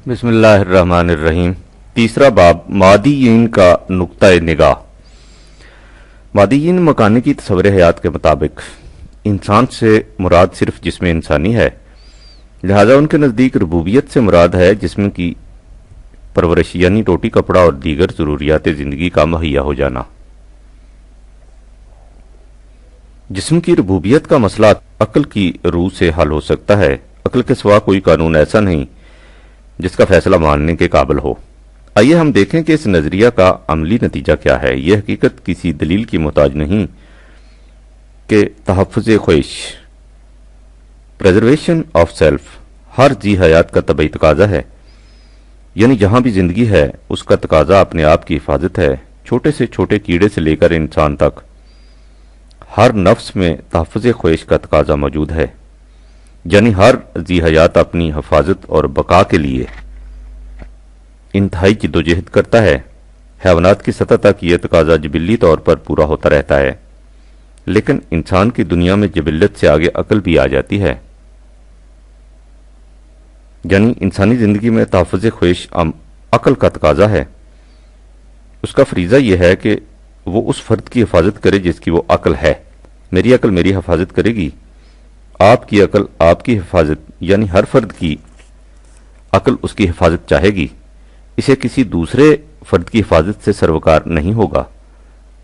بسم اللہ الرحمن الرحیم۔ تیسرا باب مادیین کا نقطہ نگاہ۔ مادیین مکانی کی تصور حیات کے مطابق انسان سے مراد صرف جسم انسانی ہے، لہذا ان کے نزدیک ربوبیت سے مراد ہے جسم کی پرورش، یعنی روٹی کپڑا اور دیگر ضروریات زندگی کا مہیا ہو جانا۔ جسم کی ربوبیت کا مسئلہ عقل کی روح سے حل ہو سکتا ہے۔ عقل کے سوا کوئی قانون ایسا نہیں جس کا فیصلہ ماننے کے قابل ہو۔ آئیے ہم دیکھیں کہ اس نظریہ کا عملی نتیجہ کیا ہے۔ یہ حقیقت کسی دلیل کی محتاج نہیں کہ تحفظ خواہش، پریزرویشن آف سیلف، ہر ذی حیات کا طبعی تقاضا ہے، یعنی جہاں بھی زندگی ہے اس کا تقاضا اپنے آپ کی حفاظت ہے۔ چھوٹے سے چھوٹے کیڑے سے لے کر انسان تک ہر نفس میں تحفظ خواہش کا تقاضا موجود ہے، یعنی ہر ذی حیات اپنی حفاظت اور بقا کے لیے انتہائی جدوجہد کرتا ہے۔ حیوانات کی سطح تک یہ تقاضا جبلی طور پر پورا ہوتا رہتا ہے، لیکن انسان کی دنیا میں جبلت سے آگے عقل بھی آ جاتی ہے، یعنی انسانی زندگی میں تحفظ خواہش عقل کا تقاضا ہے۔ اس کا فریضہ یہ ہے کہ وہ اس فرد کی حفاظت کرے جس کی وہ عقل ہے۔ میری عقل میری حفاظت کرے گی، آپ کی عقل آپ کی حفاظت، یعنی ہر فرد کی عقل اس کی حفاظت چاہے گی۔ اسے کسی دوسرے فرد کی حفاظت سے سروکار نہیں ہوگا۔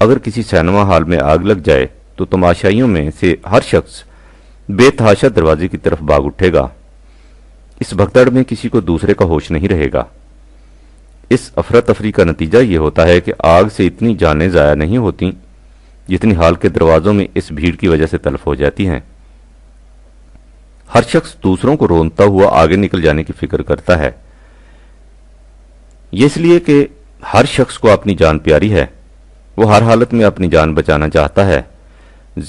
اگر کسی سینما ہال میں آگ لگ جائے تو تماشائیوں میں سے ہر شخص بے تحاشا دروازے کی طرف بھاگ اٹھے گا۔ اس بھگدڑ میں کسی کو دوسرے کا ہوش نہیں رہے گا۔ اس افراتفری کا نتیجہ یہ ہوتا ہے کہ آگ سے اتنی جانیں ضائع نہیں ہوتی جتنی ہال کے دروازوں میں اس بھیڑ کی وجہ سے تلف ہو جاتی ہیں۔ ہر شخص دوسروں کو رونتا ہوا آگے نکل جانے کی فکر کرتا ہے۔ یہ اس لیے کہ ہر شخص کو اپنی جان پیاری ہے، وہ ہر حالت میں اپنی جان بچانا چاہتا ہے۔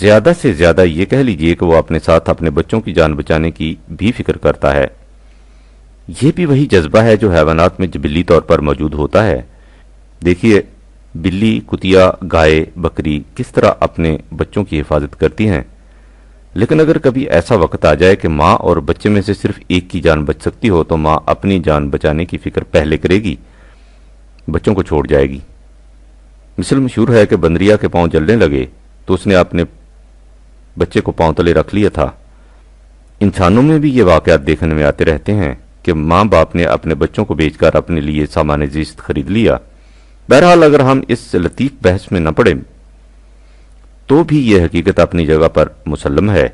زیادہ سے زیادہ یہ کہہ لیجئے کہ وہ اپنے ساتھ اپنے بچوں کی جان بچانے کی بھی فکر کرتا ہے۔ یہ بھی وہی جذبہ ہے جو حیوانات میں جبلی طور پر موجود ہوتا ہے۔ دیکھیے بلی، کتیا، گائے، بکری کس طرح اپنے بچوں کی حفاظت کرتی ہیں، لیکن اگر کبھی ایسا وقت آ جائے کہ ماں اور بچے میں سے صرف ایک کی جان بچ سکتی ہو تو ماں اپنی جان بچانے کی فکر پہلے کرے گی، بچوں کو چھوڑ جائے گی۔ مثل مشہور ہے کہ بندریا کے پاؤں جلنے لگے تو اس نے اپنے بچے کو پاؤں تلے رکھ لیا تھا۔ انسانوں میں بھی یہ واقعات دیکھنے میں آتے رہتے ہیں کہ ماں باپ نے اپنے بچوں کو بیچ کر اپنے لیے سامان زیست خرید لیا۔ بہرحال اگر ہم اس لطیف بحث میں نہ پڑیں تو بھی یہ حقیقت اپنی جگہ پر مسلم ہے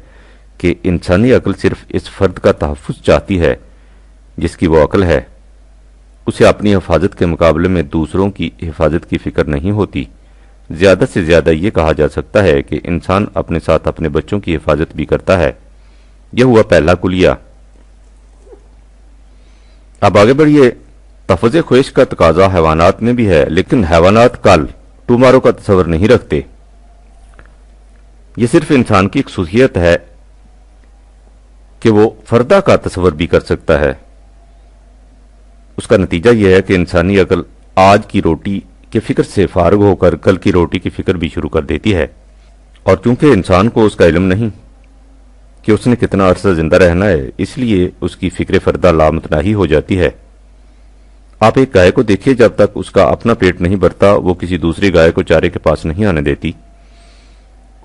کہ انسانی عقل صرف اس فرد کا تحفظ چاہتی ہے جس کی وہ عقل ہے۔ اسے اپنی حفاظت کے مقابلے میں دوسروں کی حفاظت کی فکر نہیں ہوتی۔ زیادہ سے زیادہ یہ کہا جا سکتا ہے کہ انسان اپنے ساتھ اپنے بچوں کی حفاظت بھی کرتا ہے۔ یہ ہوا پہلا کلیہ۔ اب آگے بڑھیے۔ تحفظ خواہش کا تقاضا حیوانات میں بھی ہے، لیکن حیوانات کل ٹومارو کا تصور نہیں رکھتے۔ یہ صرف انسان کی خصوصیت ہے کہ وہ فردہ کا تصور بھی کر سکتا ہے۔ اس کا نتیجہ یہ ہے کہ انسانی عقل آج کی روٹی کی فکر سے فارغ ہو کر کل کی روٹی کی فکر بھی شروع کر دیتی ہے، اور چونکہ انسان کو اس کا علم نہیں کہ اس نے کتنا عرصہ زندہ رہنا ہے، اس لیے اس کی فکر فردہ لامتناہی ہو جاتی ہے۔ آپ ایک گائے کو دیکھیے، جب تک اس کا اپنا پیٹ نہیں بھرتا وہ کسی دوسری گائے کو چارے کے پاس نہیں آنے دیتی۔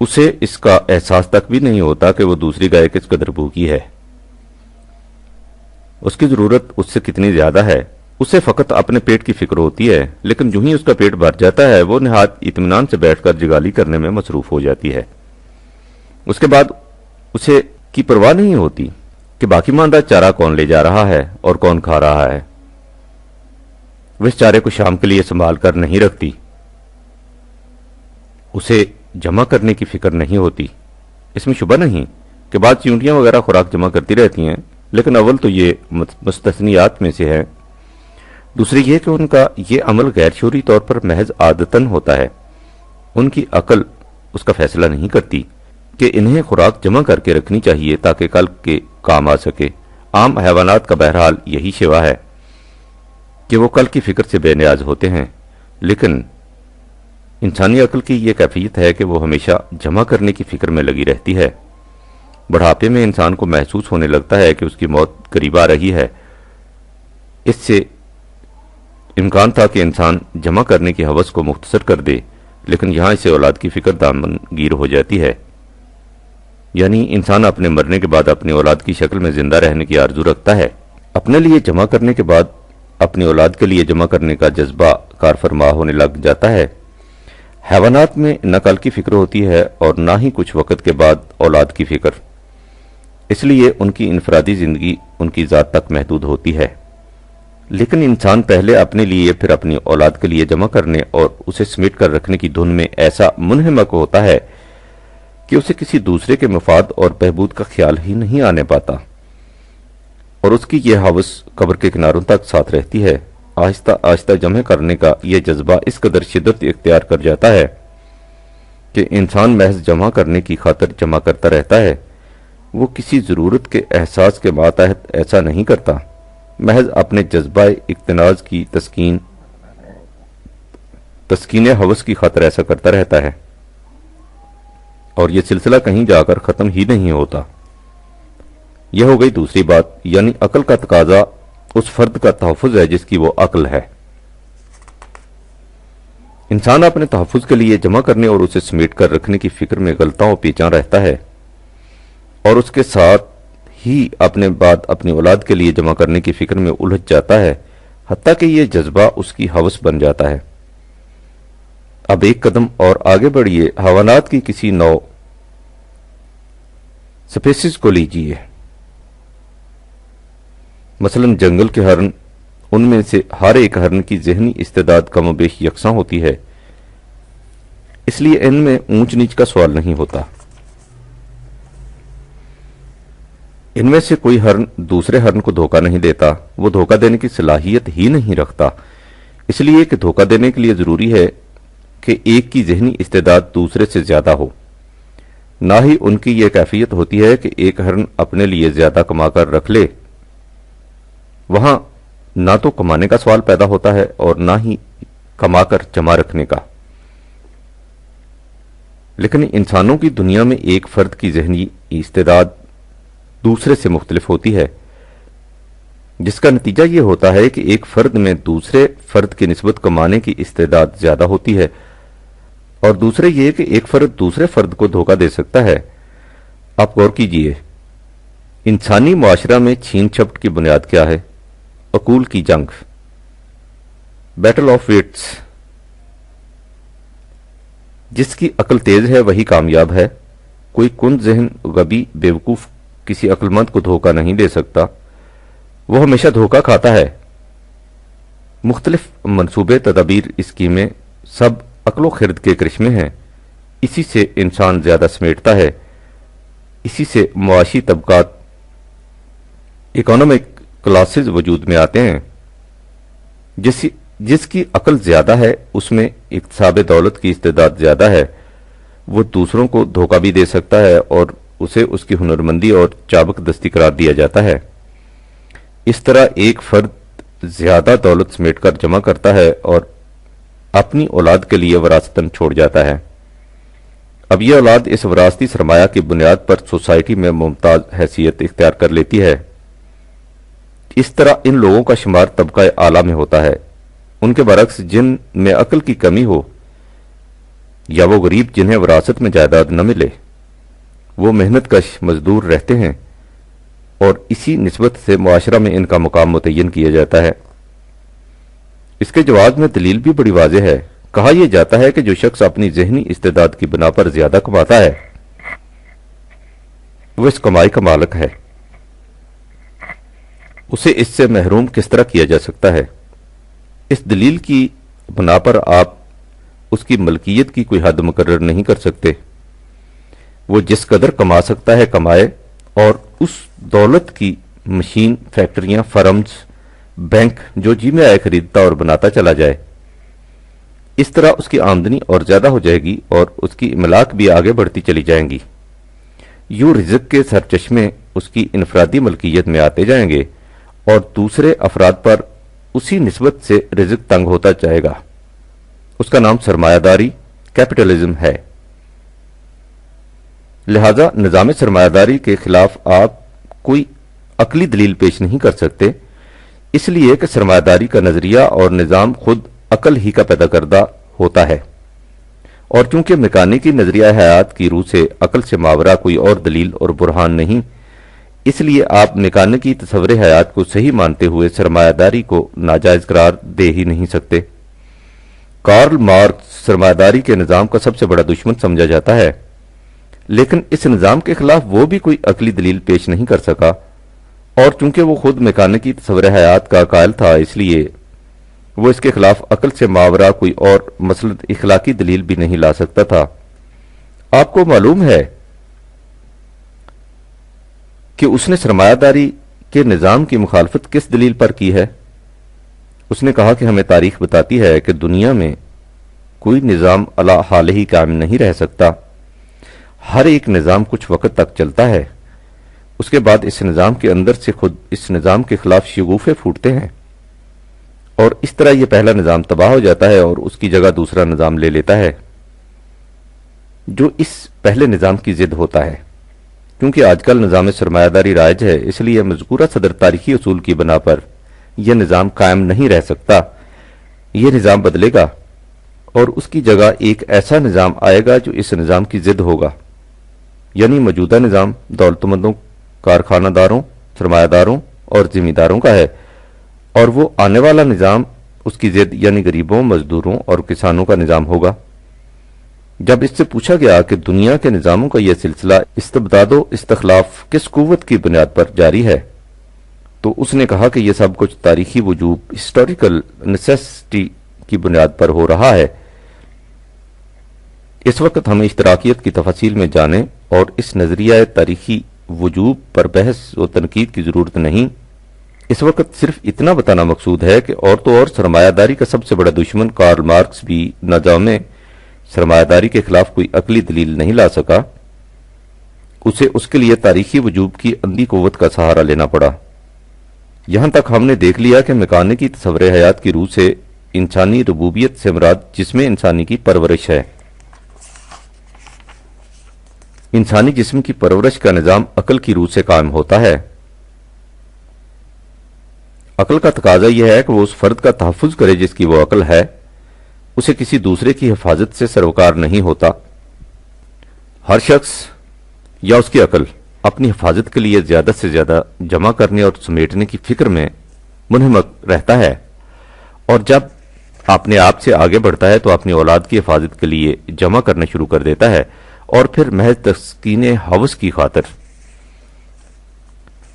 اسے اس کا احساس تک بھی نہیں ہوتا کہ وہ دوسری گائے کس قدر بھوکی ہے، اس کی ضرورت اس سے کتنی زیادہ ہے۔ اسے فقط اپنے پیٹ کی فکر ہوتی ہے، لیکن جو ہی اس کا پیٹ بھر جاتا ہے وہ نہایت اطمینان سے بیٹھ کر جگالی کرنے میں مصروف ہو جاتی ہے۔ اس کے بعد اسے کی پرواہ نہیں ہوتی کہ باقی ماندہ چارہ کون لے جا رہا ہے اور کون کھا رہا ہے۔ وہ اس چارے کو شام کے لیے سنبھال کر نہیں رکھتی، اسے جمع کرنے کی فکر نہیں ہوتی۔ اس میں شبہ نہیں کہ بعض چیونٹیاں وغیرہ خوراک جمع کرتی رہتی ہیں، لیکن اول تو یہ مستثنیات میں سے ہے۔ دوسری یہ کہ ان کا یہ عمل غیر شعوری طور پر محض عادتاً ہوتا ہے۔ ان کی عقل اس کا فیصلہ نہیں کرتی کہ انہیں خوراک جمع کر کے رکھنی چاہیے تاکہ کل کے کام آ سکے۔ عام حیوانات کا بہرحال یہی شیوا ہے کہ وہ کل کی فکر سے بے نیاز ہوتے ہیں، لیکن انسانی عقل کی یہ کیفیت ہے کہ وہ ہمیشہ جمع کرنے کی فکر میں لگی رہتی ہے۔ بڑھاپے میں انسان کو محسوس ہونے لگتا ہے کہ اس کی موت قریب آ رہی ہے، اس سے امکان تھا کہ انسان جمع کرنے کی حوث کو مختصر کر دے، لیکن یہاں اسے اولاد کی فکر دامن گیر ہو جاتی ہے۔ یعنی انسان اپنے مرنے کے بعد اپنی اولاد کی شکل میں زندہ رہنے کی آرزو رکھتا ہے۔ اپنے لیے جمع کرنے کے بعد اپنی اولاد کے لیے جمع کرنے کا جذبہ کار فرما ہونے لگ جاتا ہے۔ حیوانات میں نہ کل کی فکر ہوتی ہے اور نہ ہی کچھ وقت کے بعد اولاد کی فکر، اس لیے ان کی انفرادی زندگی ان کی ذات تک محدود ہوتی ہے۔ لیکن انسان پہلے اپنے لیے پھر اپنی اولاد کے لیے جمع کرنے اور اسے سمیٹ کر رکھنے کی دھن میں ایسا منہمک ہوتا ہے کہ اسے کسی دوسرے کے مفاد اور بہبود کا خیال ہی نہیں آنے پاتا، اور اس کی یہ ہوس قبر کے کناروں تک ساتھ رہتی ہے۔ آہستہ آہستہ جمع کرنے کا یہ جذبہ اس قدر شدت اختیار کر جاتا ہے کہ انسان محض جمع کرنے کی خاطر جمع کرتا رہتا ہے۔ وہ کسی ضرورت کے احساس کے ماتحت ایسا نہیں کرتا، محض اپنے جذبہ اقتناز کی تسکین ہوس کی خاطر ایسا کرتا رہتا ہے، اور یہ سلسلہ کہیں جا کر ختم ہی نہیں ہوتا۔ یہ ہو گئی دوسری بات، یعنی عقل کا تقاضا اس فرد کا تحفظ ہے جس کی وہ عقل ہے۔ انسان اپنے تحفظ کے لیے جمع کرنے اور اسے سمیٹ کر رکھنے کی فکر میں غلطاں و پیچاں رہتا ہے، اور اس کے ساتھ ہی اپنے بعد اپنی اولاد کے لیے جمع کرنے کی فکر میں الجھ جاتا ہے، حتیٰ کہ یہ جذبہ اس کی ہوس بن جاتا ہے۔ اب ایک قدم اور آگے بڑھیے، حیوانات کی کسی نو سپیسیز کو لیجئے، مثلا جنگل کے ہرن، ان میں سے ہر ایک ہرن کی ذہنی استعداد کم و بیش یکساں ہوتی ہے، اس لیے ان میں اونچ نیچ کا سوال نہیں ہوتا۔ ان میں سے کوئی ہرن دوسرے ہرن کو دھوکہ نہیں دیتا، وہ دھوکہ دینے کی صلاحیت ہی نہیں رکھتا، اس لیے کہ دھوکہ دینے کے لیے ضروری ہے کہ ایک کی ذہنی استعداد دوسرے سے زیادہ ہو۔ نہ ہی ان کی یہ کیفیت ہوتی ہے کہ ایک ہرن اپنے لیے زیادہ کما کر رکھ لے، وہاں نہ تو کمانے کا سوال پیدا ہوتا ہے اور نہ ہی کما کر جمع رکھنے کا۔ لیکن انسانوں کی دنیا میں ایک فرد کی ذہنی استعداد دوسرے سے مختلف ہوتی ہے، جس کا نتیجہ یہ ہوتا ہے کہ ایک فرد میں دوسرے فرد کی نسبت کمانے کی استعداد زیادہ ہوتی ہے، اور دوسرے یہ کہ ایک فرد دوسرے فرد کو دھوکہ دے سکتا ہے۔ آپ غور کیجئے، انسانی معاشرہ میں چھین چھپٹ کی بنیاد کیا ہے؟ عقول کی جنگ، بیٹل آف ویٹس۔ جس کی عقل تیز ہے وہی کامیاب ہے۔ کوئی کند ذہن غبی بیوقوف کسی عقل مند کو دھوکہ نہیں دے سکتا، وہ ہمیشہ دھوکہ کھاتا ہے۔ مختلف منصوبے، تدابیر، اسکیمیں سب عقل و خرد کے کرشمے ہیں، اسی سے انسان زیادہ سمیٹتا ہے، اسی سے معاشی طبقات، اکانومک کلاسز وجود میں آتے ہیں۔ جس کی عقل زیادہ ہے اس میں اکتساب دولت کی استعداد زیادہ ہے، وہ دوسروں کو دھوکہ بھی دے سکتا ہے اور اسے اس کی ہنرمندی اور چابک دستی قرار دیا جاتا ہے۔ اس طرح ایک فرد زیادہ دولت سمیٹ کر جمع کرتا ہے اور اپنی اولاد کے لیے وراثتاً چھوڑ جاتا ہے۔ اب یہ اولاد اس وراثتی سرمایہ کی بنیاد پر سوسائٹی میں ممتاز حیثیت اختیار کر لیتی ہے۔ اس طرح ان لوگوں کا شمار طبقہ اعلیٰ میں ہوتا ہے۔ ان کے برعکس جن میں عقل کی کمی ہو یا وہ غریب جنہیں وراثت میں جائیداد نہ ملے، وہ محنت کش مزدور رہتے ہیں، اور اسی نسبت سے معاشرہ میں ان کا مقام متعین کیا جاتا ہے۔ اس کے جواز میں دلیل بھی بڑی واضح ہے۔ کہا یہ جاتا ہے کہ جو شخص اپنی ذہنی استعداد کی بنا پر زیادہ کماتا ہے وہ اس کمائی کا مالک ہے، اسے اس سے محروم کس طرح کیا جا سکتا ہے؟ اس دلیل کی بنا پر آپ اس کی ملکیت کی کوئی حد مقرر نہیں کر سکتے۔ وہ جس قدر کما سکتا ہے کمائے، اور اس دولت کی مشین، فیکٹریاں، فرمز، بینک جو جی میں آئے خریدتا اور بناتا چلا جائے۔ اس طرح اس کی آمدنی اور زیادہ ہو جائے گی اور اس کی املاک بھی آگے بڑھتی چلی جائیں گی۔ یوں رزق کے سرچشمے اس کی انفرادی ملکیت میں آتے جائیں گے اور دوسرے افراد پر اسی نسبت سے رزق تنگ ہوتا جائے گا۔ اس کا نام سرمایہ داری، کیپٹلزم ہے۔ لہذا نظام سرمایہ داری کے خلاف آپ کوئی عقلی دلیل پیش نہیں کر سکتے۔ اس لیے کہ سرمایہ داری کا نظریہ اور نظام خود عقل ہی کا پیدا کردہ ہوتا ہے، اور چونکہ میکانیکی نظریہ حیات کی روح سے عقل سے ماورا کوئی اور دلیل اور برہان نہیں، اس لیے آپ میکانیکی تصور حیات کو صحیح مانتے ہوئے سرمایہ داری کو ناجائز قرار دے ہی نہیں سکتے۔ کارل مارکس سرمایہ داری کے نظام کا سب سے بڑا دشمن سمجھا جاتا ہے، لیکن اس نظام کے خلاف وہ بھی کوئی عقلی دلیل پیش نہیں کر سکا، اور چونکہ وہ خود میکانیکی تصور حیات کا قائل تھا، اس لیے وہ اس کے خلاف عقل سے ماورا کوئی اور مثلاً اخلاقی دلیل بھی نہیں لا سکتا تھا۔ آپ کو معلوم ہے کہ اس نے سرمایہ داری کے نظام کی مخالفت کس دلیل پر کی ہے؟ اس نے کہا کہ ہمیں تاریخ بتاتی ہے کہ دنیا میں کوئی نظام علی حال ہی قائم نہیں رہ سکتا، ہر ایک نظام کچھ وقت تک چلتا ہے، اس کے بعد اس نظام کے اندر سے خود اس نظام کے خلاف شگوفے پھوٹتے ہیں، اور اس طرح یہ پہلا نظام تباہ ہو جاتا ہے اور اس کی جگہ دوسرا نظام لے لیتا ہے جو اس پہلے نظام کی ضد ہوتا ہے۔ کیونکہ آج کل نظام سرمایہ داری رائج ہے، اس لیے مذکورہ صدر تاریخی اصول کی بنا پر یہ نظام قائم نہیں رہ سکتا، یہ نظام بدلے گا اور اس کی جگہ ایک ایسا نظام آئے گا جو اس نظام کی ضد ہوگا، یعنی موجودہ نظام دولت مندوں، کارخانہ داروں، سرمایہ داروں اور ذمہ داروں کا ہے، اور وہ آنے والا نظام اس کی ضد یعنی غریبوں، مزدوروں اور کسانوں کا نظام ہوگا۔ جب اس سے پوچھا گیا کہ دنیا کے نظاموں کا یہ سلسلہ استبداد و استخلاف کس قوت کی بنیاد پر جاری ہے، تو اس نے کہا کہ یہ سب کچھ تاریخی وجوب ہسٹوریکل نیسیسٹی کی بنیاد پر ہو رہا ہے۔ اس وقت ہمیں اشتراکیت کی تفاصیل میں جانے اور اس نظریہ تاریخی وجوب پر بحث و تنقید کی ضرورت نہیں، اس وقت صرف اتنا بتانا مقصود ہے کہ اور تو اور سرمایہ داری کا سب سے بڑا دشمن کارل مارکس بھی نظام سرمایہ داری کے خلاف کوئی عقلی دلیل نہیں لا سکا، اسے اس کے لیے تاریخی وجوب کی اندھی قوت کا سہارا لینا پڑا۔ یہاں تک ہم نے دیکھ لیا کہ میکانیکی تصور حیات کی روح سے انسانی ربوبیت سے مراد جسم انسانی کی پرورش ہے۔ انسانی جسم کی پرورش کا نظام عقل کی روح سے قائم ہوتا ہے۔ عقل کا تقاضا یہ ہے کہ وہ اس فرد کا تحفظ کرے جس کی وہ عقل ہے، اسے کسی دوسرے کی حفاظت سے سروکار نہیں ہوتا۔ ہر شخص یا اس کی عقل اپنی حفاظت کے لیے زیادہ سے زیادہ جمع کرنے اور سمیٹنے کی فکر میں منہمک رہتا ہے، اور جب اپنے آپ سے آگے بڑھتا ہے تو اپنی اولاد کی حفاظت کے لیے جمع کرنا شروع کر دیتا ہے، اور پھر محض تسکین ہوس کی خاطر۔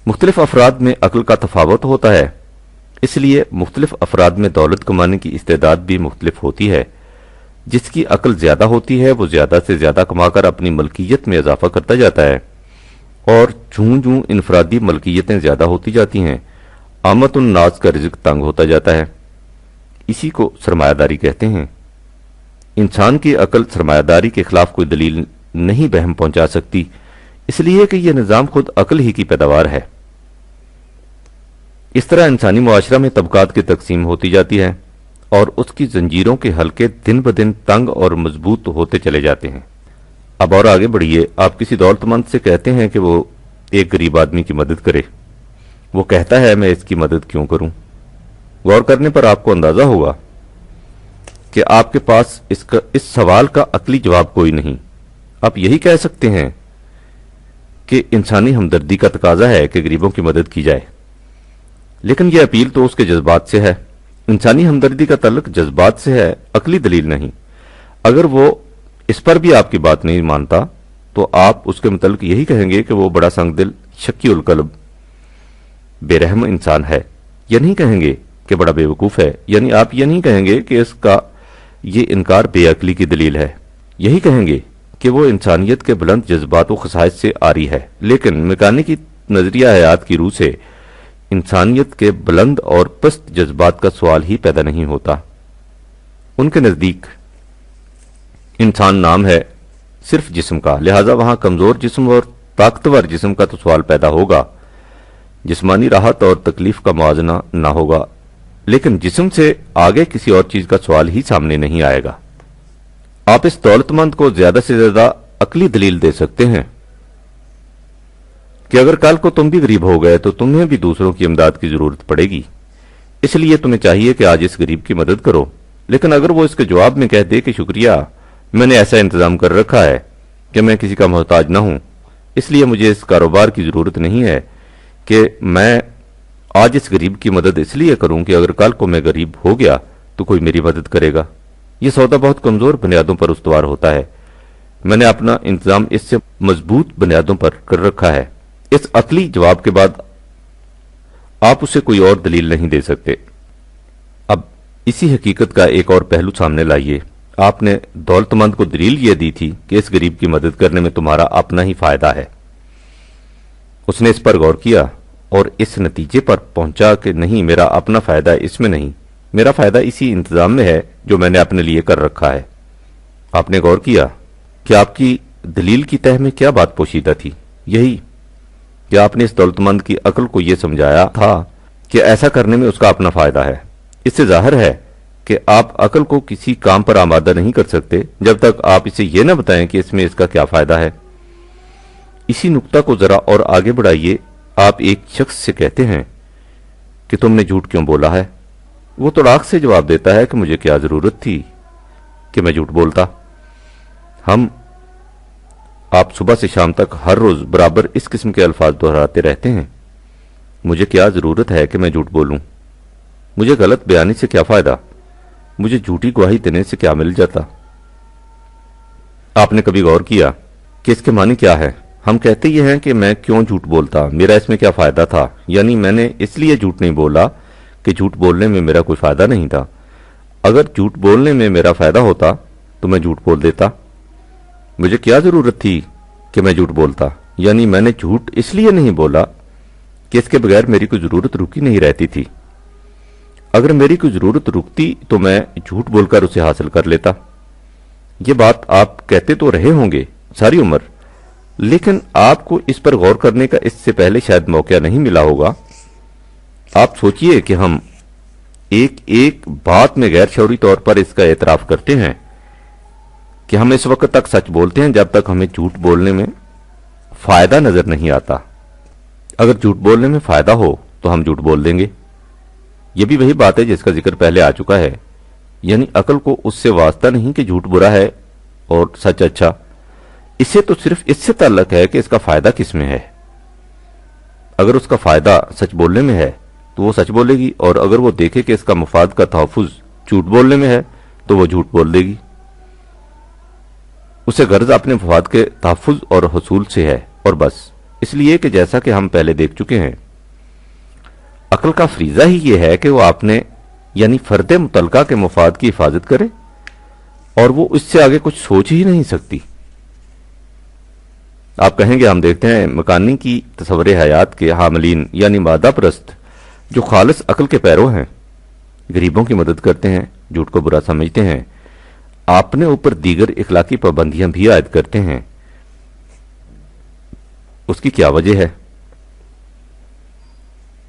مختلف افراد میں عقل کا تفاوت ہوتا ہے، اس لیے مختلف افراد میں دولت کمانے کی استعداد بھی مختلف ہوتی ہے۔ جس کی عقل زیادہ ہوتی ہے وہ زیادہ سے زیادہ کما کر اپنی ملکیت میں اضافہ کرتا جاتا ہے، اور جوں جوں انفرادی ملکیتیں زیادہ ہوتی جاتی ہیں، عامت الناس کا رزق تنگ ہوتا جاتا ہے۔ اسی کو سرمایہ داری کہتے ہیں۔ انسان کی عقل سرمایہ داری کے خلاف کوئی دلیل نہیں بہم پہنچا سکتی، اس لیے کہ یہ نظام خود عقل ہی کی پیداوار ہے۔ اس طرح انسانی معاشرہ میں طبقات کی تقسیم ہوتی جاتی ہے، اور اس کی زنجیروں کے حلقے دن بدن تنگ اور مضبوط ہوتے چلے جاتے ہیں۔ اب اور آگے بڑھیے، آپ کسی دولت مند سے کہتے ہیں کہ وہ ایک غریب آدمی کی مدد کرے، وہ کہتا ہے میں اس کی مدد کیوں کروں؟ غور کرنے پر آپ کو اندازہ ہوگا کہ آپ کے پاس اس سوال کا عقلی جواب کوئی نہیں۔ آپ یہی کہہ سکتے ہیں کہ انسانی ہمدردی کا تقاضا ہے کہ غریبوں کی مدد کی جائے، لیکن یہ اپیل تو اس کے جذبات سے ہے۔ انسانی ہمدردی کا تعلق جذبات سے ہے، عقلی دلیل نہیں۔ اگر وہ اس پر بھی آپ کی بات نہیں مانتا تو آپ اس کے متعلق یہی کہیں گے کہ وہ بڑا سنگ دل، شکی القلب، بے رحم انسان ہے، یا نہیں کہیں گے کہ بڑا بے وقوف ہے، یعنی آپ یہ نہیں کہیں گے کہ اس کا یہ انکار بے عقلی کی دلیل ہے، یہی کہیں گے کہ وہ انسانیت کے بلند جذبات و خصائص سے آری ہے۔ لیکن میکانیکی نظریہ حیات کی روح سے انسانیت کے بلند اور پست جذبات کا سوال ہی پیدا نہیں ہوتا۔ ان کے نزدیک انسان نام ہے صرف جسم کا، لہذا وہاں کمزور جسم اور طاقتور جسم کا تو سوال پیدا ہوگا، جسمانی راحت اور تکلیف کا موازنہ نہ ہوگا، لیکن جسم سے آگے کسی اور چیز کا سوال ہی سامنے نہیں آئے گا۔ آپ اس دولت مند کو زیادہ سے زیادہ عقلی دلیل دے سکتے ہیں کہ اگر کل کو تم بھی غریب ہو گئے تو تمہیں بھی دوسروں کی امداد کی ضرورت پڑے گی، اس لیے تمہیں چاہیے کہ آج اس غریب کی مدد کرو۔ لیکن اگر وہ اس کے جواب میں کہہ دے کہ شکریہ، میں نے ایسا انتظام کر رکھا ہے کہ میں کسی کا محتاج نہ ہوں، اس لیے مجھے اس کاروبار کی ضرورت نہیں ہے کہ میں آج اس غریب کی مدد اس لیے کروں کہ اگر کل کو میں غریب ہو گیا تو کوئی میری مدد کرے گا، یہ سودا بہت کمزور بنیادوں پر استوار ہوتا ہے۔ میں نے اپنا انتظام اس سے مضبوط بنیادوں پر کر رکھا ہے۔ اس عقلی جواب کے بعد آپ اسے کوئی اور دلیل نہیں دے سکتے۔ اب اسی حقیقت کا ایک اور پہلو سامنے لائیے۔ آپ نے دولت مند کو دلیل یہ دی تھی کہ اس غریب کی مدد کرنے میں تمہارا اپنا ہی فائدہ ہے۔ اس نے اس پر غور کیا اور اس نتیجے پر پہنچا کہ نہیں، میرا اپنا فائدہ اس میں نہیں، میرا فائدہ اسی انتظام میں ہے جو میں نے اپنے لیے کر رکھا ہے۔ آپ نے غور کیا کہ آپ کی دلیل کی تہ میں کیا بات پوشیدہ تھی؟ یہی کہ آپ نے اس دولت مند کی عقل کو یہ سمجھایا تھا کہ ایسا کرنے میں اس کا اپنا فائدہ ہے۔ اس سے ظاہر ہے کہ آپ عقل کو کسی کام پر آمادہ نہیں کر سکتے جب تک آپ اسے یہ نہ بتائیں کہ اس میں اس کا کیا فائدہ ہے۔ اسی نقطہ کو ذرا اور آگے بڑھائیے۔ آپ ایک شخص سے کہتے ہیں کہ تم نے جھوٹ کیوں بولا ہے؟ وہ توڑاک سے جواب دیتا ہے کہ مجھے کیا ضرورت تھی کہ میں جھوٹ بولتا۔ آپ صبح سے شام تک ہر روز برابر اس قسم کے الفاظ دہراتے رہتے ہیں۔ مجھے کیا ضرورت ہے کہ میں جھوٹ بولوں؟ مجھے غلط بیانی سے کیا فائدہ؟ مجھے جھوٹی گواہی دینے سے کیا مل جاتا؟ آپ نے کبھی غور کیا کہ اس کے معنی کیا ہے؟ ہم کہتے یہ ہیں کہ میں کیوں جھوٹ بولتا، میرا اس میں کیا فائدہ تھا، یعنی میں نے اس لیے جھوٹ نہیں بولا کہ جھوٹ بولنے میں میرا کوئی فائدہ نہیں تھا۔ اگر جھوٹ بولنے میں میرا فائدہ ہوتا تو میں جھوٹ بول دیتا۔ مجھے کیا ضرورت تھی کہ میں جھوٹ بولتا، یعنی میں نے جھوٹ اس لیے نہیں بولا کہ اس کے بغیر میری کوئی ضرورت رکی نہیں رہتی تھی۔ اگر میری کوئی ضرورت رکتی تو میں جھوٹ بول کر اسے حاصل کر لیتا۔ یہ بات آپ کہتے تو رہے ہوں گے ساری عمر، لیکن آپ کو اس پر غور کرنے کا اس سے پہلے شاید موقع نہیں ملا ہوگا۔ آپ سوچئے کہ ہم ایک بات میں غیر شعوری طور پر اس کا اعتراف کرتے ہیں کہ ہم اس وقت تک سچ بولتے ہیں جب تک ہمیں جھوٹ بولنے میں فائدہ نظر نہیں آتا۔ اگر جھوٹ بولنے میں فائدہ ہو تو ہم جھوٹ بول دیں گے۔ یہ بھی وہی بات ہے جس کا ذکر پہلے آ چکا ہے، یعنی عقل کو اس سے واسطہ نہیں کہ جھوٹ برا ہے اور سچ اچھا، اسے تو صرف اس سے تعلق ہے کہ اس کا فائدہ کس میں ہے۔ اگر اس کا فائدہ سچ بولنے میں ہے تو وہ سچ بولے گی، اور اگر وہ دیکھے کہ اس کا مفاد کا تحفظ جھوٹ بولنے میں ہے تو وہ جھوٹ بول دے گی۔ اسے غرض اپنے مفاد کے تحفظ اور حصول سے ہے، اور بس، اس لیے کہ جیسا کہ ہم پہلے دیکھ چکے ہیں، عقل کا فریضہ ہی یہ ہے کہ وہ اپنے یعنی فرد متعلقہ کے مفاد کی حفاظت کرے، اور وہ اس سے آگے کچھ سوچ ہی نہیں سکتی۔ آپ کہیں گے ہم دیکھتے ہیں مکانی کی تصور حیات کے حاملین یعنی مادہ پرست جو خالص عقل کے پیرو ہیں، غریبوں کی مدد کرتے ہیں، جھوٹ کو برا سمجھتے ہیں، اپنے اوپر دیگر اخلاقی پابندیاں بھی عائد کرتے ہیں۔ اس کی کیا وجہ ہے؟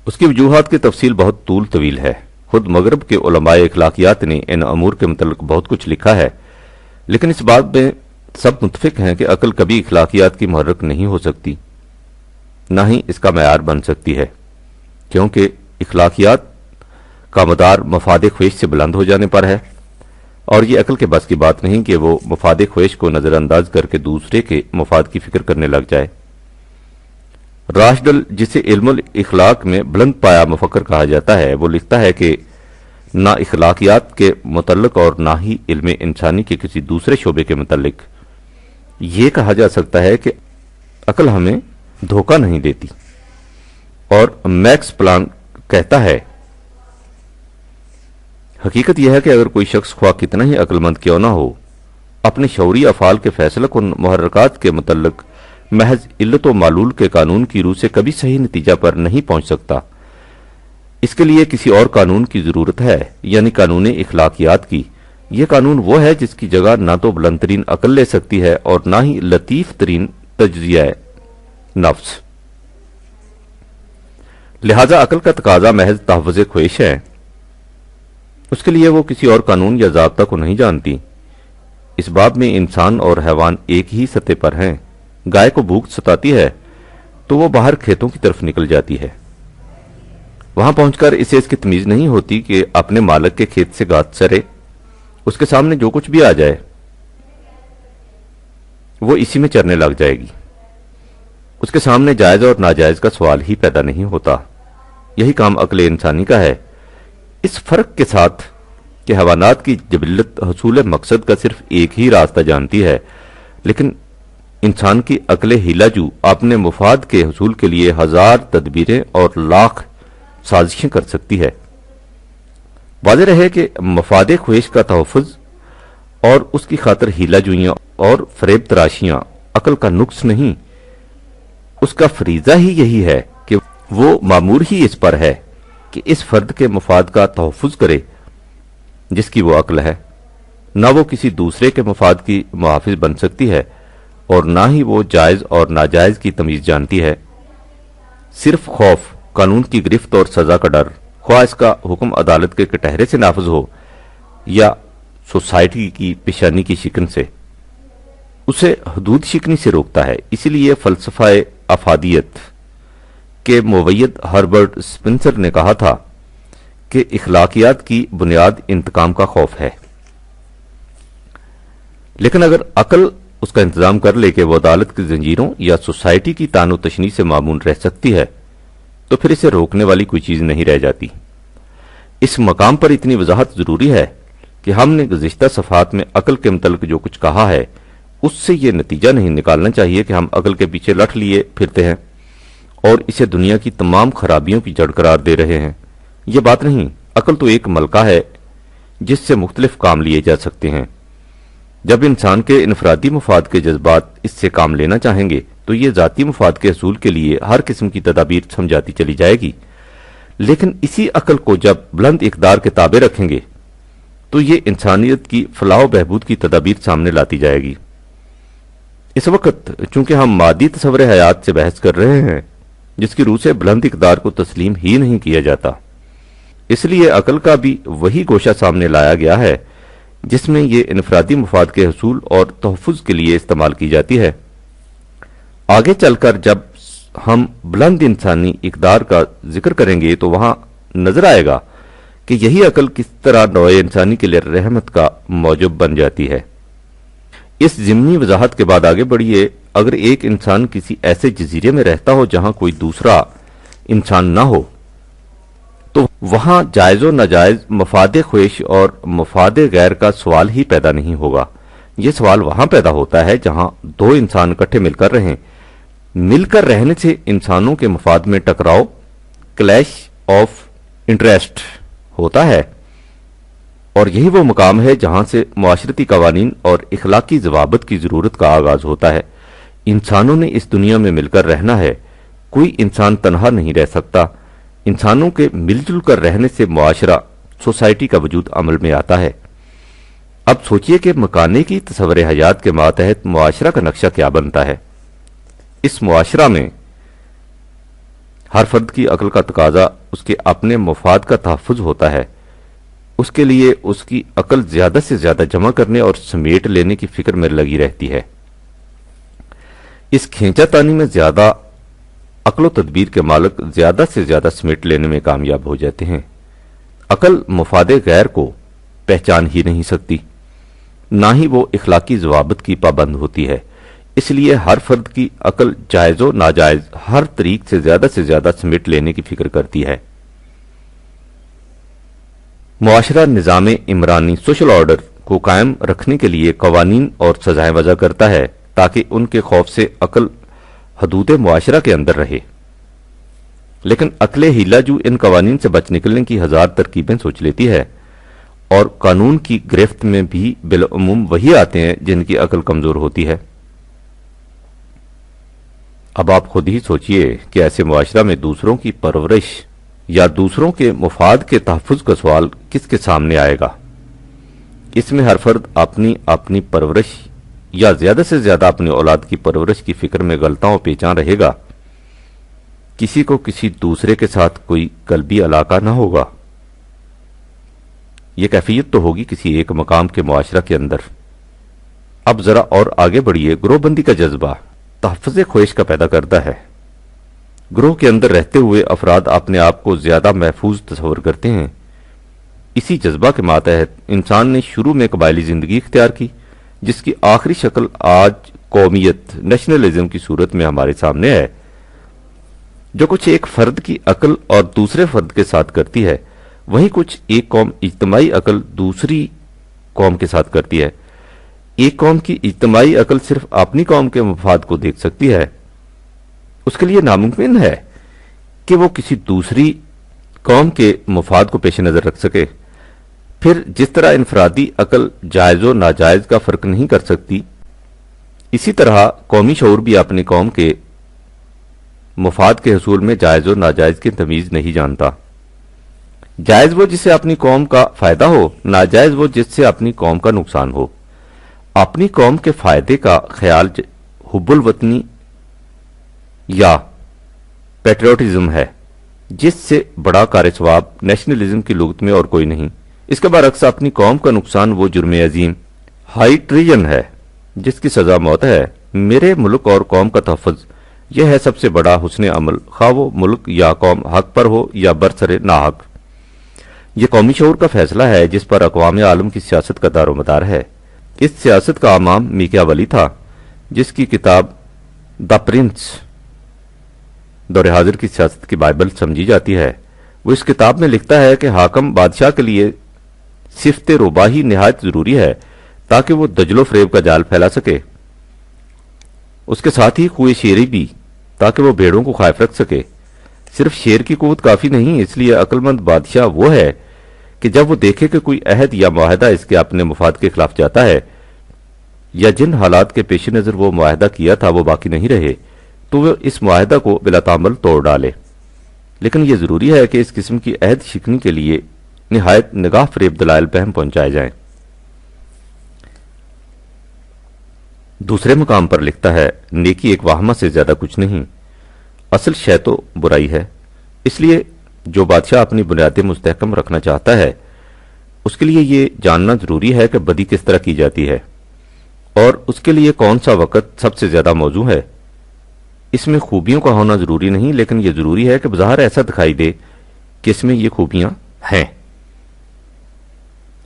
اس کی وجوہات کی تفصیل بہت طویل ہے۔ خود مغرب کے علماء اخلاقیات نے ان امور کے متعلق بہت کچھ لکھا ہے، لیکن اس بات میں سب متفق ہیں کہ عقل کبھی اخلاقیات کی محرک نہیں ہو سکتی، نہ ہی اس کا معیار بن سکتی ہے، کیونکہ اخلاقیات کا مدار مفاد خواہش سے بلند ہو جانے پر ہے، اور یہ عقل کے بس کی بات نہیں کہ وہ مفاد خواہش کو نظر انداز کر کے دوسرے کے مفاد کی فکر کرنے لگ جائے۔ راشدل، جسے علم الاخلاق میں بلند پایا مفکر کہا جاتا ہے، وہ لکھتا ہے کہ نہ اخلاقیات کے متعلق اور نہ ہی علم انسانی کے کسی دوسرے شعبے کے متعلق یہ کہا جا سکتا ہے کہ عقل ہمیں دھوکہ نہیں دیتی۔ اور میکس پلانک کہتا ہے، حقیقت یہ ہے کہ اگر کوئی شخص خواہ کتنا ہی عقل مند کیوں نہ ہو، اپنے شعوری افعال کے فیصلہ کن محرکات کے متعلق محض علت و معلول کے قانون کی روح سے کبھی صحیح نتیجہ پر نہیں پہنچ سکتا۔ اس کے لیے کسی اور قانون کی ضرورت ہے، یعنی قانون اخلاقیات کی۔ یہ قانون وہ ہے جس کی جگہ نہ تو بلند ترین عقل لے سکتی ہے اور نہ ہی لطیف ترین تجزیہ نفس۔ لہذا عقل کا تقاضا محض تحفظ خواہش ہے، اس کے لیے وہ کسی اور قانون یا ضابطہ کو نہیں جانتی۔ اس باب میں انسان اور حیوان ایک ہی سطح پر ہیں۔ گائے کو بھوک ستاتی ہے تو وہ باہر کھیتوں کی طرف نکل جاتی ہے، وہاں پہنچ کر اسے اس کی تمیز نہیں ہوتی کہ اپنے مالک کے کھیت سے گھاس چرے، اس کے سامنے جو کچھ بھی آ جائے وہ اسی میں چرنے لگ جائے گی۔ اس کے سامنے جائز اور ناجائز کا سوال ہی پیدا نہیں ہوتا۔ یہی کام عقل انسانی کا ہے، اس فرق کے ساتھ کہ حیوانات کی جبلت حصول مقصد کا صرف ایک ہی راستہ جانتی ہے، لیکن انسان کی عقل ہیلا جو اپنے مفاد کے حصول کے لیے ہزار تدبیریں اور لاکھ سازشیں کر سکتی ہے۔ واضح رہے کہ مفاد خواہش کا تحفظ اور اس کی خاطر ہیلا جوئیاں اور فریب تراشیاں عقل کا نقص نہیں، اس کا فریضہ ہی یہی ہے کہ وہ مامور ہی اس پر ہے کہ اس فرد کے مفاد کا تحفظ کرے جس کی وہ عقل ہے۔ نہ وہ کسی دوسرے کے مفاد کی محافظ بن سکتی ہے اور نہ ہی وہ جائز اور ناجائز کی تمیز جانتی ہے۔ صرف خوف، قانون کی گرفت اور سزا کا ڈر، خواہ اس کا حکم عدالت کے کٹہرے سے نافذ ہو یا سوسائٹی کی پیشانی کی شکن سے، اسے حدود شکنی سے روکتا ہے۔ اسی لیے فلسفہ افادیت کے موید ہربرٹ سپنسر نے کہا تھا کہ اخلاقیات کی بنیاد انتقام کا خوف ہے۔ لیکن اگر عقل اس کا انتظام کر لے کہ وہ عدالت کی زنجیروں یا سوسائٹی کی تان و تشنی سے معمون رہ سکتی ہے تو پھر اسے روکنے والی کوئی چیز نہیں رہ جاتی۔ اس مقام پر اتنی وضاحت ضروری ہے کہ ہم نے گزشتہ صفحات میں عقل کے متعلق جو کچھ کہا ہے اس سے یہ نتیجہ نہیں نکالنا چاہیے کہ ہم عقل کے پیچھے لٹ لیے پھرتے ہیں اور اسے دنیا کی تمام خرابیوں کی جڑ قرار دے رہے ہیں۔ یہ بات نہیں، عقل تو ایک ملکہ ہے جس سے مختلف کام لیے جا سکتے ہیں۔ جب انسان کے انفرادی مفاد کے جذبات اس سے کام لینا چاہیں گے تو یہ ذاتی مفاد کے حصول کے لیے ہر قسم کی تدابیر سمجھاتی چلی جائے گی، لیکن اسی عقل کو جب بلند اقدار کے تابع رکھیں گے تو یہ انسانیت کی فلاح و بہبود کی تدابیر سامنے لاتی جائے گی۔ اس وقت چونکہ ہم مادی تصور حیات سے بحث کر رہے ہیں جس کی روح سے بلند اقدار کو تسلیم ہی نہیں کیا جاتا، اس لیے عقل کا بھی وہی گوشہ سامنے لایا گیا ہے جس میں یہ انفرادی مفاد کے حصول اور تحفظ کے لیے استعمال کی جاتی ہے۔ آگے چل کر جب ہم بلند انسانی اقدار کا ذکر کریں گے تو وہاں نظر آئے گا کہ یہی عقل کس طرح نوع انسانی کے لیے رحمت کا موجب بن جاتی ہے۔ اس ضمنی وضاحت کے بعد آگے بڑھیے۔ اگر ایک انسان کسی ایسے جزیرے میں رہتا ہو جہاں کوئی دوسرا انسان نہ ہو تو وہاں جائز و ناجائز، مفاد خواہش اور مفاد غیر کا سوال ہی پیدا نہیں ہوگا۔ یہ سوال وہاں پیدا ہوتا ہے جہاں دو انسان اکٹھے مل کر رہیں۔ مل کر رہنے سے انسانوں کے مفاد میں ٹکراؤ، کلیش آف انٹرسٹ ہوتا ہے، اور یہی وہ مقام ہے جہاں سے معاشرتی قوانین اور اخلاقی ضوابط کی ضرورت کا آغاز ہوتا ہے۔ انسانوں نے اس دنیا میں مل کر رہنا ہے، کوئی انسان تنہا نہیں رہ سکتا۔ انسانوں کے مل جل کر رہنے سے معاشرہ، سوسائٹی کا وجود عمل میں آتا ہے۔ اب سوچئے کہ مکانے کی تصور حیات کے ماتحت معاشرہ کا نقشہ کیا بنتا ہے۔ اس معاشرہ میں ہر فرد کی عقل کا تقاضا اس کے اپنے مفاد کا تحفظ ہوتا ہے۔ اس کے لیے اس کی عقل زیادہ سے زیادہ جمع کرنے اور سمیٹ لینے کی فکر میں لگی رہتی ہے۔ اس کھینچا تانی میں زیادہ عقل و تدبیر کے مالک زیادہ سے زیادہ سمیٹ لینے میں کامیاب ہو جاتے ہیں۔ عقل مفاد غیر کو پہچان ہی نہیں سکتی، نہ ہی وہ اخلاقی ضوابط کی پابند ہوتی ہے۔ اس لیے ہر فرد کی عقل جائز و ناجائز ہر طریق سے زیادہ سمیٹ لینے کی فکر کرتی ہے۔ معاشرہ نظام عمرانی سوشل آرڈر کو قائم رکھنے کے لیے قوانین اور سزائیں وضع کرتا ہے تاکہ ان کے خوف سے عقل حدود معاشرہ کے اندر رہے، لیکن عقل ہیلا جو ان قوانین سے بچ نکلنے کی ہزار ترکیبیں سوچ لیتی ہے، اور قانون کی گرفت میں بھی بالعموم وہی آتے ہیں جن کی عقل کمزور ہوتی ہے۔ اب آپ خود ہی سوچئے کہ ایسے معاشرہ میں دوسروں کی پرورش یا دوسروں کے مفاد کے تحفظ کا سوال کس کے سامنے آئے گا؟ اس میں ہر فرد اپنی اپنی پرورش یا زیادہ سے زیادہ اپنی اولاد کی پرورش کی فکر میں غلطاں و پیچاں رہے گا۔ کسی کو کسی دوسرے کے ساتھ کوئی قلبی علاقہ نہ ہوگا۔ یہ کیفیت تو ہوگی کسی ایک مقام کے معاشرہ کے اندر۔ اب ذرا اور آگے بڑھیے۔ گروہ بندی کا جذبہ تحفظ خواہش کا پیدا کرتا ہے۔ گروہ کے اندر رہتے ہوئے افراد اپنے آپ کو زیادہ محفوظ تصور کرتے ہیں۔ اسی جذبہ کے ماتحت انسان نے شروع میں قبائلی زندگی اختیار کی، جس کی آخری شکل آج قومیت نیشنلزم کی صورت میں ہمارے سامنے ہے۔ جو کچھ ایک فرد کی عقل اور دوسرے فرد کے ساتھ کرتی ہے، وہی کچھ ایک قوم اجتماعی عقل دوسری قوم کے ساتھ کرتی ہے۔ ایک قوم کی اجتماعی عقل صرف اپنی قوم کے مفاد کو دیکھ سکتی ہے۔ اس کے لیے ناممکن ہے کہ وہ کسی دوسری قوم کے مفاد کو پیش نظر رکھ سکے۔ پھر جس طرح انفرادی عقل جائز و ناجائز کا فرق نہیں کر سکتی، اسی طرح قومی شعور بھی اپنی قوم کے مفاد کے حصول میں جائز و ناجائز کی تمیز نہیں جانتا۔ جائز وہ جس سے اپنی قوم کا فائدہ ہو، ناجائز وہ جس سے اپنی قوم کا نقصان ہو۔ اپنی قوم کے فائدے کا خیال حب الوطنی یا پیٹریوٹزم ہے، جس سے بڑا کار ثواب نیشنلزم کی لغت میں اور کوئی نہیں۔ اس کے برعکس اپنی قوم کا نقصان وہ جرم عظیم ہائی ٹریجن ہے، جس کی سزا موت ہے۔ میرے ملک اور قوم کا تحفظ، یہ ہے سب سے بڑا حسن عمل، خواہ وہ ملک یا قوم حق پر ہو یا برسر ناحق۔ یہ قومی شعور کا فیصلہ ہے جس پر اقوام عالم کی سیاست کا دار و مدار ہے۔ اس سیاست کا امام میکیاولی تھا، جس کی کتاب دا پرنس دور حاضر کی سیاست کی بائبل سمجھی جاتی ہے۔ وہ اس کتاب میں لکھتا ہے کہ حاکم بادشاہ کے لیے صفت رباہی نہایت ضروری ہے تاکہ وہ دجل و فریب کا جال پھیلا سکے، اس کے ساتھ ہی خوئے شیری بھی، تاکہ وہ بھیڑوں کو خائف رکھ سکے۔ صرف شیر کی قوت کافی نہیں، اس لیے عقل مند بادشاہ وہ ہے کہ جب وہ دیکھے کہ کوئی عہد یا معاہدہ اس کے اپنے مفاد کے خلاف جاتا ہے، یا جن حالات کے پیش نظر وہ معاہدہ کیا تھا وہ باقی نہیں رہے، تو وہ اس معاہدہ کو بلا تعمل توڑ ڈالے۔ لیکن یہ ضروری ہے کہ اس قسم کی عہد شکنی کے لیے نہایت نگاہ فریب دلائل بہم پہنچائے جائیں۔ دوسرے مقام پر لکھتا ہے، نیکی ایک واہمہ سے زیادہ کچھ نہیں، اصل شے تو برائی ہے۔ اس لیے جو بادشاہ اپنی بنیادیں مستحکم رکھنا چاہتا ہے، اس کے لیے یہ جاننا ضروری ہے کہ بدی کس طرح کی جاتی ہے اور اس کے لیے کون سا وقت سب سے زیادہ موزوں ہے۔ اس میں خوبیوں کا ہونا ضروری نہیں، لیکن یہ ضروری ہے کہ بظاہر ایسا دکھائی دے کہ اس میں یہ خوبیاں ہیں۔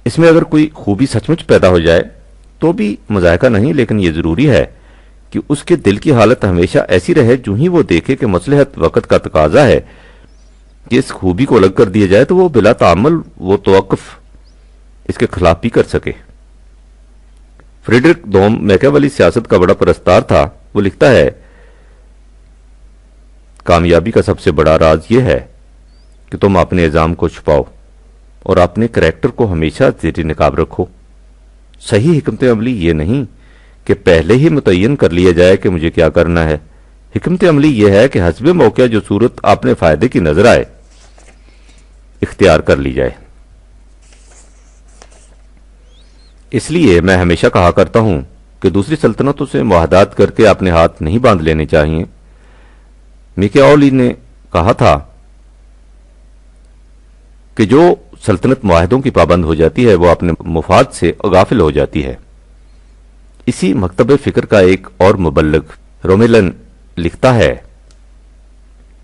اس میں اگر کوئی خوبی سچ مچ پیدا ہو جائے تو بھی مذائقہ نہیں، لیکن یہ ضروری ہے کہ اس کے دل کی حالت ہمیشہ ایسی رہے، جو ہی وہ دیکھے کہ مصلحت وقت کا تقاضا ہے کہ اس خوبی کو الگ کر دیا جائے، تو وہ بلا تعمل وہ توقف اس کے خلاف بھی کر سکے۔ فریڈرک دوم میکیاولی سیاست کا بڑا پرستار تھا۔ وہ لکھتا ہے، کامیابی کا سب سے بڑا راز یہ ہے کہ تم اپنے عزام کو چھپاؤ اور اپنے کریکٹر کو ہمیشہ زیر نقاب رکھو۔ صحیح حکمت عملی یہ نہیں کہ پہلے ہی متعین کر لیا جائے کہ مجھے کیا کرنا ہے۔ حکمت عملی یہ ہے کہ حسب موقع جو صورت اپنے فائدے کی نظر آئے اختیار کر لی جائے۔ اس لیے میں ہمیشہ کہا کرتا ہوں کہ دوسری سلطنتوں سے معاہدات کر کے اپنے ہاتھ نہیں باندھ لینے چاہیے۔ میکیاولی نے کہا تھا کہ جو سلطنت معاہدوں کی پابند ہو جاتی ہے وہ اپنے مفاد سے غافل ہو جاتی ہے۔ اسی مکتب فکر کا ایک اور مبلغ رومیلن لکھتا ہے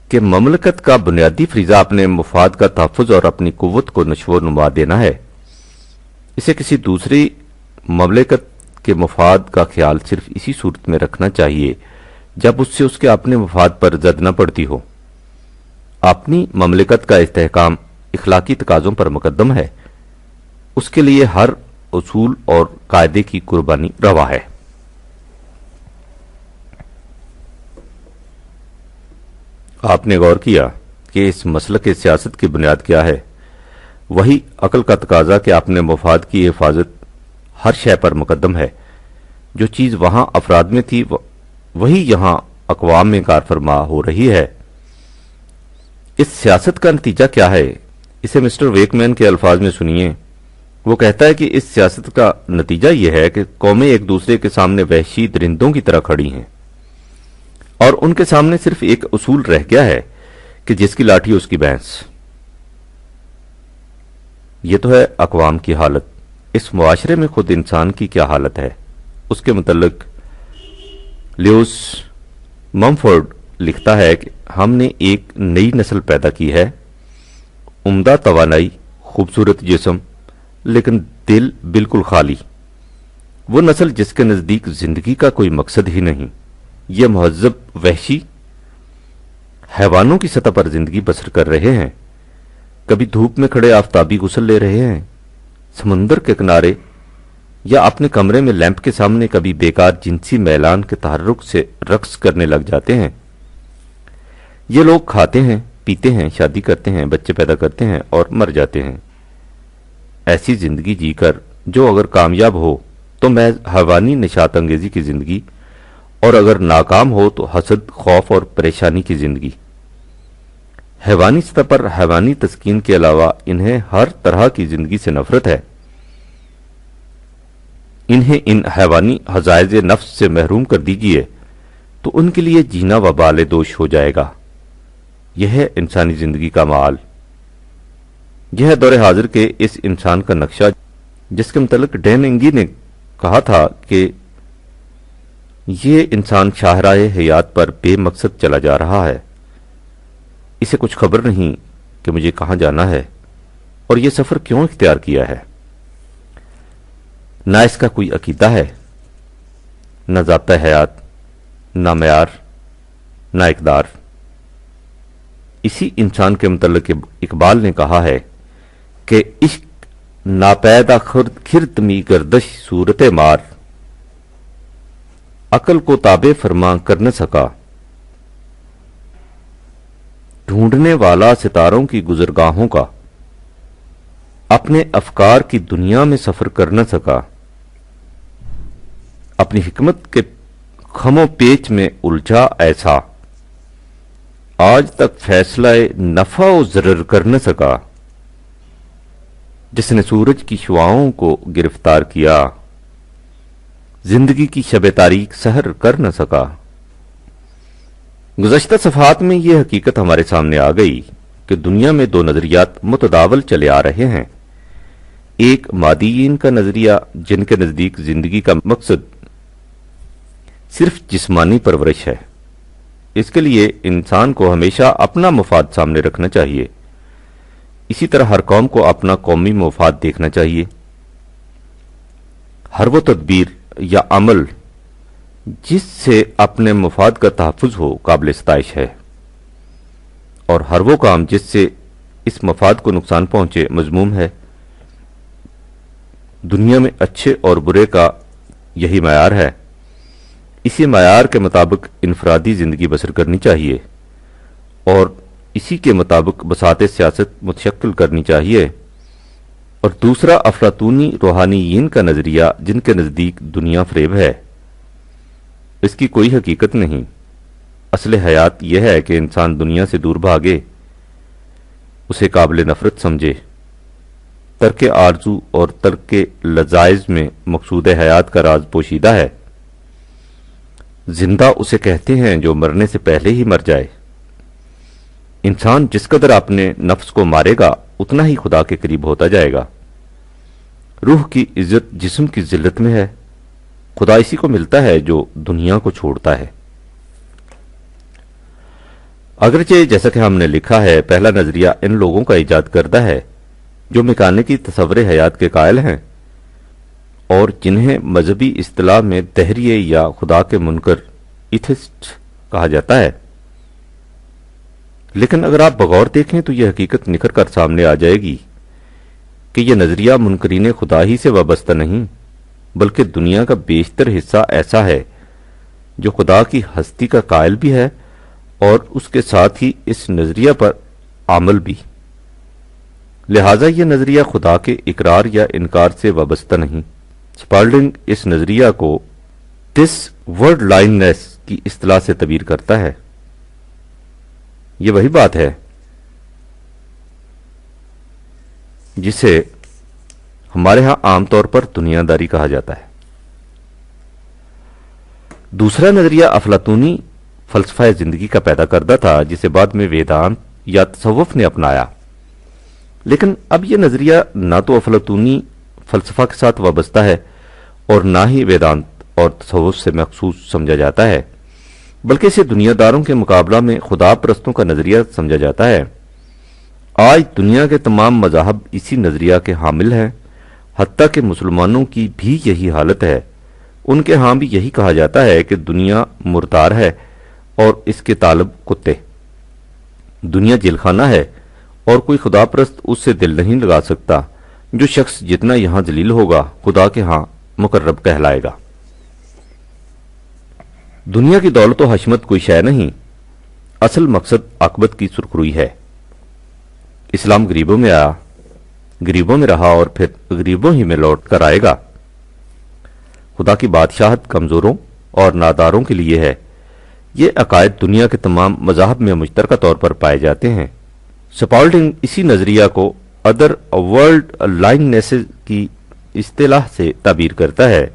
کہ مملکت کا بنیادی فریضہ اپنے مفاد کا تحفظ اور اپنی قوت کو نشو و نما دینا ہے۔ اسے کسی دوسری مملکت کے مفاد کا خیال صرف اسی صورت میں رکھنا چاہیے جب اس سے اس کے اپنے مفاد پر زد نہ پڑتی ہو۔ اپنی مملکت کا استحکام اخلاقی تقاضوں پر مقدم ہے، اس کے لیے ہر اصول اور قاعدے کی قربانی روا ہے۔ آپ نے غور کیا کہ اس مسلک سیاست کی بنیاد کیا ہے؟ وہی عقل کا تقاضا کہ اپنے مفاد کی حفاظت ہر شے پر مقدم ہے۔ جو چیز وہاں افراد میں تھی وہی یہاں اقوام میں کار فرما ہو رہی ہے۔ اس سیاست کا نتیجہ کیا ہے؟ اسے مسٹر ویکمین کے الفاظ میں سنیے۔ وہ کہتا ہے کہ اس سیاست کا نتیجہ یہ ہے کہ قومیں ایک دوسرے کے سامنے وحشی درندوں کی طرح کھڑی ہیں اور ان کے سامنے صرف ایک اصول رہ گیا ہے کہ جس کی لاٹھی اس کی بھینس۔ یہ تو ہے اقوام کی حالت۔ اس معاشرے میں خود انسان کی کیا حالت ہے؟ اس کے متعلق لیوس ممفورڈ لکھتا ہے کہ ہم نے ایک نئی نسل پیدا کی ہے، عمدہ توانائی، خوبصورت جسم، لیکن دل بالکل خالی۔ وہ نسل جس کے نزدیک زندگی کا کوئی مقصد ہی نہیں۔ یہ مہذب وحشی حیوانوں کی سطح پر زندگی بسر کر رہے ہیں، کبھی دھوپ میں کھڑے آفتابی غسل لے رہے ہیں سمندر کے کنارے، یا اپنے کمرے میں لیمپ کے سامنے کبھی بیکار جنسی میلان کے تحرک سے رقص کرنے لگ جاتے ہیں۔ یہ لوگ کھاتے ہیں، پیتے ہیں، شادی کرتے ہیں، بچے پیدا کرتے ہیں اور مر جاتے ہیں۔ ایسی زندگی جی کر جو اگر کامیاب ہو تو محض حیوانی نشاط انگیزی کی زندگی، اور اگر ناکام ہو تو حسد، خوف اور پریشانی کی زندگی۔ حیوانی سطح پر حیوانی تسکین کے علاوہ انہیں ہر طرح کی زندگی سے نفرت ہے۔ انہیں ان حیوانی حظائز نفس سے محروم کر دیجئے تو ان کے لیے جینا وبال دوش ہو جائے گا۔ یہ ہے انسانی زندگی کا معال۔ یہ ہے دور حاضر کے اس انسان کا نقشہ جس کے متعلق ڈین انگی نے کہا تھا کہ یہ انسان شاہراہ حیات پر بے مقصد چلا جا رہا ہے۔ اسے کچھ خبر نہیں کہ مجھے کہاں جانا ہے اور یہ سفر کیوں اختیار کیا ہے۔ نہ اس کا کوئی عقیدہ ہے، نہ ضابطہ حیات، نہ معیار، نہ اقدار۔ اسی انسان کے متعلق اقبال نے کہا ہے کہ عشق ناپیدا خرد گردش صورت مار، عقل کو تابع فرما کر نہ سکا، ڈھونڈنے والا ستاروں کی گزرگاہوں کا، اپنے افکار کی دنیا میں سفر کر نہ سکا، اپنی حکمت کے خم و پیچ میں الجھا ایسا، آج تک فیصلہ نفع و ضرر کر نہ سکا، جس نے سورج کی شعاؤں کو گرفتار کیا، زندگی کی شب تاریک سحر کر نہ سکا۔ گزشتہ صفحات میں یہ حقیقت ہمارے سامنے آ گئی کہ دنیا میں دو نظریات متداول چلے آ رہے ہیں۔ ایک مادیین کا نظریہ جن کے نزدیک زندگی کا مقصد صرف جسمانی پرورش ہے، اس کے لیے انسان کو ہمیشہ اپنا مفاد سامنے رکھنا چاہیے۔ اسی طرح ہر قوم کو اپنا قومی مفاد دیکھنا چاہیے۔ ہر وہ تدبیر یا عمل جس سے اپنے مفاد کا تحفظ ہو قابل ستائش ہے، اور ہر وہ کام جس سے اس مفاد کو نقصان پہنچے مذموم ہے۔ دنیا میں اچھے اور برے کا یہی معیار ہے۔ اسی معیار کے مطابق انفرادی زندگی بسر کرنی چاہیے اور اسی کے مطابق بساط سیاست متشکل کرنی چاہیے۔ اور دوسرا افلاطونی روحانیین کا نظریہ جن کے نزدیک دنیا فریب ہے، اس کی کوئی حقیقت نہیں۔ اصل حیات یہ ہے کہ انسان دنیا سے دور بھاگے، اسے قابل نفرت سمجھے۔ ترک آرزو اور ترک لذائذ میں مقصود حیات کا راز پوشیدہ ہے۔ زندہ اسے کہتے ہیں جو مرنے سے پہلے ہی مر جائے۔ انسان جس قدر اپنے نفس کو مارے گا اتنا ہی خدا کے قریب ہوتا جائے گا۔ روح کی عزت جسم کی ذلت میں ہے۔ خدا اسی کو ملتا ہے جو دنیا کو چھوڑتا ہے۔ اگرچہ جیسا کہ ہم نے لکھا ہے، پہلا نظریہ ان لوگوں کا ایجاد کردہ ہے جو میکانکی تصور حیات کے قائل ہیں اور جنہیں مذہبی اصطلاح میں دہریے یا خدا کے منکر ایتھسٹ کہا جاتا ہے۔ لیکن اگر آپ بغور دیکھیں تو یہ حقیقت نکھر کر سامنے آ جائے گی کہ یہ نظریہ منکرین خدا ہی سے وابستہ نہیں، بلکہ دنیا کا بیشتر حصہ ایسا ہے جو خدا کی ہستی کا قائل بھی ہے اور اس کے ساتھ ہی اس نظریہ پر عمل بھی۔ لہذا یہ نظریہ خدا کے اقرار یا انکار سے وابستہ نہیں۔ سپالڈنگ اس نظریہ کو دس ورڈ لائننس کی اصطلاح سے تعبیر کرتا ہے۔ یہ وہی بات ہے جسے ہمارے ہاں عام طور پر دنیا داری کہا جاتا ہے۔ دوسرا نظریہ افلاطونی فلسفہ زندگی کا پیدا کردہ تھا جسے بعد میں ویدانت یا تصوف نے اپنایا۔ لیکن اب یہ نظریہ نہ تو افلاطونی فلسفہ کے ساتھ وابستہ ہے اور نہ ہی ویدانت اور تصوف سے مخصوص سمجھا جاتا ہے۔ بلکہ اسے دنیا داروں کے مقابلہ میں خدا پرستوں کا نظریہ سمجھا جاتا ہے۔ آج دنیا کے تمام مذاہب اسی نظریہ کے حامل ہیں، حتیٰ کہ مسلمانوں کی بھی یہی حالت ہے۔ ان کے ہاں بھی یہی کہا جاتا ہے کہ دنیا مردار ہے اور اس کے طالب کتے، دنیا جیل خانہ ہے اور کوئی خدا پرست اس سے دل نہیں لگا سکتا۔ جو شخص جتنا یہاں ذلیل ہوگا خدا کے ہاں مقرب کہلائے گا۔ دنیا کی دولت و حشمت کوئی شے نہیں، اصل مقصد عاقبت کی سرخروئی ہے۔ اسلام غریبوں میں آیا، غریبوں میں رہا اور پھر غریبوں ہی میں لوٹ کر آئے گا۔ خدا کی بادشاہت کمزوروں اور ناداروں کے لیے ہے۔ یہ عقائد دنیا کے تمام مذاہب میں مشترکہ طور پر پائے جاتے ہیں۔ سپالڈنگ اسی نظریہ کو ادر ورلڈ لائننیسز کی اصطلاح سے تعبیر کرتا ہے،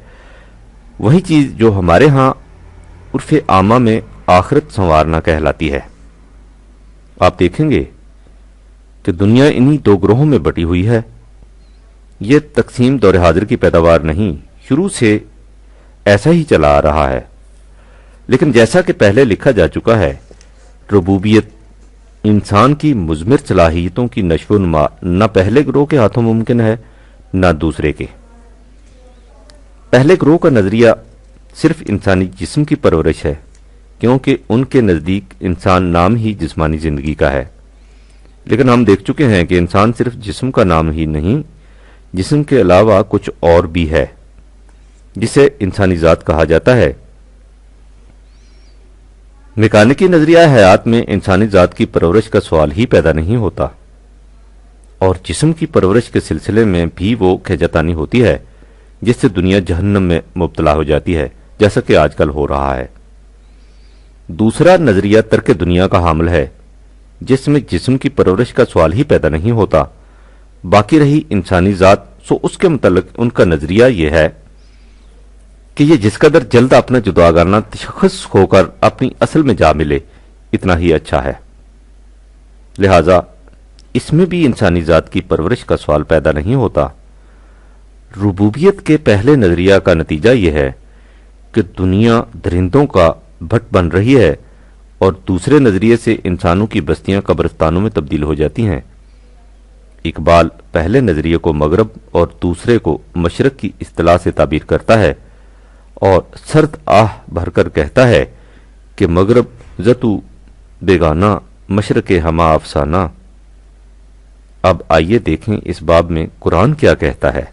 وہی چیز جو ہمارے ہاں عرف عامہ میں آخرت سنوارنا کہلاتی ہے۔ آپ دیکھیں گے کہ دنیا انہی دو گروہوں میں بٹی ہوئی ہے۔ یہ تقسیم دور حاضر کی پیداوار نہیں، شروع سے ایسا ہی چلا آ رہا ہے۔ لیکن جیسا کہ پہلے لکھا جا چکا ہے، ربوبیت انسان کی مضمر صلاحیتوں کی نشو و نما نہ پہلے گروہ کے ہاتھوں ممکن ہے نہ دوسرے کے۔ پہلے گروہ کا نظریہ صرف انسانی جسم کی پرورش ہے، کیونکہ ان کے نزدیک انسان نام ہی جسمانی زندگی کا ہے۔ لیکن ہم دیکھ چکے ہیں کہ انسان صرف جسم کا نام ہی نہیں، جسم کے علاوہ کچھ اور بھی ہے، جسے انسانی ذات کہا جاتا ہے۔ میکانکی نظریہ حیات میں انسانی ذات کی پرورش کا سوال ہی پیدا نہیں ہوتا، اور جسم کی پرورش کے سلسلے میں بھی وہ کھیجتانی ہوتی ہے، جس سے دنیا جہنم میں مبتلا ہو جاتی ہے، جیسا کہ آج کل ہو رہا ہے۔ دوسرا نظریہ ترک دنیا کا حامل ہے، جس میں جسم کی پرورش کا سوال ہی پیدا نہیں ہوتا۔ باقی رہی انسانی ذات، سو اس کے متعلق ان کا نظریہ یہ ہے کہ یہ جس قدر جلد اپنا جداگانہ تشخص ہو کر اپنی اصل میں جا ملے، اتنا ہی اچھا ہے۔ لہذا اس میں بھی انسانی ذات کی پرورش کا سوال پیدا نہیں ہوتا۔ ربوبیت کے پہلے نظریہ کا نتیجہ یہ ہے کہ دنیا درندوں کا بھٹ بن رہی ہے، اور دوسرے نظریے سے انسانوں کی بستیاں قبرستانوں میں تبدیل ہو جاتی ہیں۔ اقبال پہلے نظریے کو مغرب اور دوسرے کو مشرق کی اصطلاح سے تعبیر کرتا ہے، اور سرد آہ بھر کر کہتا ہے کہ مغرب زتو بیگانہ، مشرق ہما افسانہ۔ اب آئیے دیکھیں اس باب میں قرآن کیا کہتا ہے۔